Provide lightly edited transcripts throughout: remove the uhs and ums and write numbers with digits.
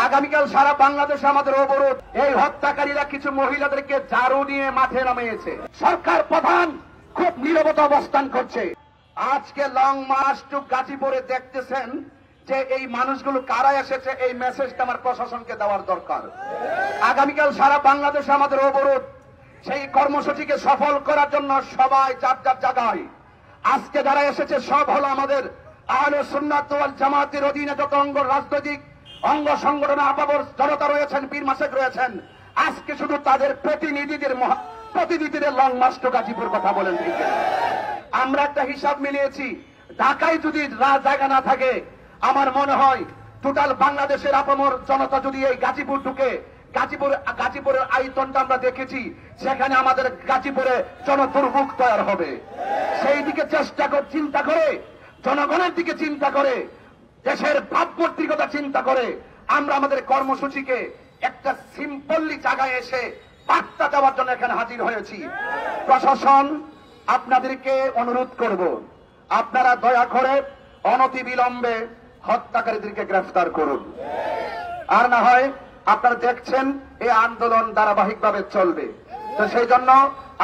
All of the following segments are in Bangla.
আগামীকাল সারা বাংলাদেশে আমাদের অবরোধ। এই হত্যাকারীরা কিছু মহিলাদেরকে ঝাড়ু নিয়ে মাঠে নামিয়েছে। সরকার প্রধান খুব নীরবতা অবস্থান করছে। আজকে লং মার্চ টু গাজীপুরে দেখতেছেন যে এই মানুষগুলো কারা এসেছে, এই মেসেজটা আমার প্রশাসনকে দেওয়ার দরকার। আগামীকাল সারা বাংলাদেশে আমাদের অবরোধ। সেই কর্মসূচিকে সফল করার জন্য সবাই যার যার জায়গায়। আজকে যারা এসেছে সব হলো আমাদের আহলে সুন্নাত ওয়াল জামাতের অধীনে যত অঙ্গ রাজনৈতিক অঙ্গ সংগঠন আপাবর জনতা রয়েছেন, পীর মাসেক রয়েছেন। আজকে শুধু তাদের প্রতিনিধিদের লং মার্চ টু গাজীপুর কথা বলেন। ঠিক আমরা একটা হিসাব মিলিয়েছি, ঢাকায় যদি জায়গা না থাকে, আমার মনে হয় টোটাল বাংলাদেশের আপামর জনতা যদি এই গাজীপুর ঢুকে, গাজীপুরের আয়তনটা আমরা দেখেছি, সেখানে আমাদের গাজীপুরে জনদুর্ভোগ তৈরি হবে। সেই দিকে চিন্তা করে, জনগণের দিকে চিন্তা করে, দেশের ভাবমূর্তির কথা চিন্তা করে আমরা আমাদের কর্মসূচিকে একটা সিম্পলি জায়গায় এসে বার্তা দেওয়ার জন্য এখানে হাজির হয়েছি। প্রশাসন আপনাদেরকে অনুরোধ করব, আপনারা দয়া করে অনতিবিলম্বে হত্যাকারীদেরকে গ্রেফতার করুন। আর না হয় আপনারা দেখছেন এই আন্দোলন ধারাবাহিকভাবে চলবে। তো সেই জন্য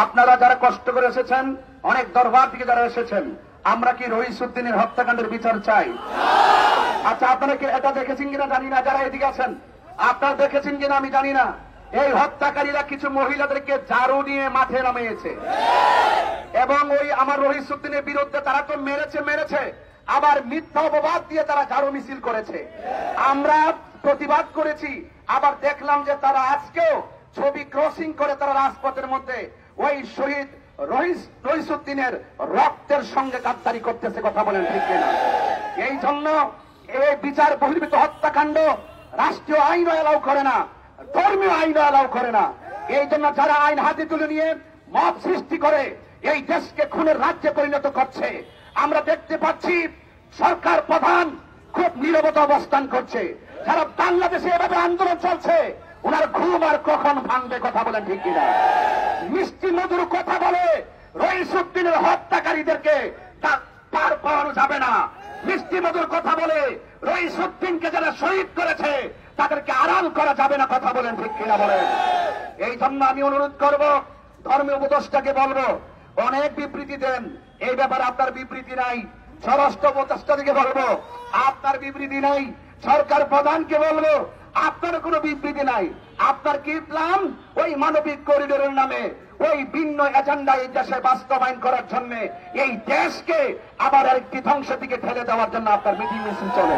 আপনারা যারা কষ্ট করে এসেছেন, অনেক দরবার থেকে যারা এসেছেন, আমরা কি রইসউদ্দিনের হত্যাকাণ্ডের বিচার চাই? আচ্ছা, আপনারা কি এটা দেখেছেন কিনা জানি না, যারা এদিকে আছেন আপনারা দেখেছেন কিনা আমি জানি না। এই হত্যাকারীরা কিছু মহিলাদেরকে ঝাড়ু নিয়ে মাঠে নামিয়েছে এবং ওই আমার রইসউদ্দিনের বিরুদ্ধে তারা তো মেরেছে, আবার মিথ্যা অপবাদ দিয়ে তারা ঝাড়ু মিছিল করেছে। আমরা প্রতিবাদ করেছি, আবার দেখলাম যে তারা আজকেও ছবি ক্রসিং করে তারা রাজপথের মধ্যে ওই শহীদ রইসউদ্দিনের রক্তের সঙ্গে গাদ্দারি করতেছে। কথা বলেন ঠিক কিনা? এই জন্য এই বিচার বহির্ভূত হত্যাকাণ্ড রাষ্ট্রীয় আইন এলাও করে না, ধর্মীয় আইন এলাও করে না। এই জন্য যারা আইন হাতে তুলে নিয়ে মব সৃষ্টি করে এই দেশকে খুনের রাজ্যে পরিণত করছে, আমরা দেখতে পাচ্ছি সরকার প্রধান খুব নীরবতা অবস্থান করছে। সারা বাংলাদেশে এভাবে আন্দোলন চলছে, ওনার ঘুম আর কখন ভাঙবে? কথা বলেন ঠিক কিনা? মিষ্টি মধুর কথা বলে রইসউদ্দিনের হত্যাকারীদেরকে পার পাওয়ানো যাবে না। মিষ্টি মধুর কথা বলে রইসউদ্দিনকে যারা শহীদ করেছে তাদেরকে আড়াল করা যাবে না। কথা বলেন ঠিক কিনা বলেন? এই জন্য আমি অনুরোধ করব, ধর্মীয় উপদেষ্টাকে বলবো, অনেক বিবৃতি দেন, এই ব্যাপারে আপনার বিবৃতি নাই। স্বরাষ্ট্র উপদেষ্টাকে বলবো, আপনার বিবৃতি নাই। সরকার প্রধানকে বলবো, আপনার কোনো বিবৃতি নাই। আপনার কি প্ল্যান ওই মানবিক করিডোরের নামে ওই ভিন্ন এজেন্ডা এই দেশে বাস্তবায়ন করার জন্য, এই দেশকে আবার আরেকটি ধ্বংসের দিকে ঠেলে দেওয়ার জন্য আপনার মিটিং মিছিল চলে?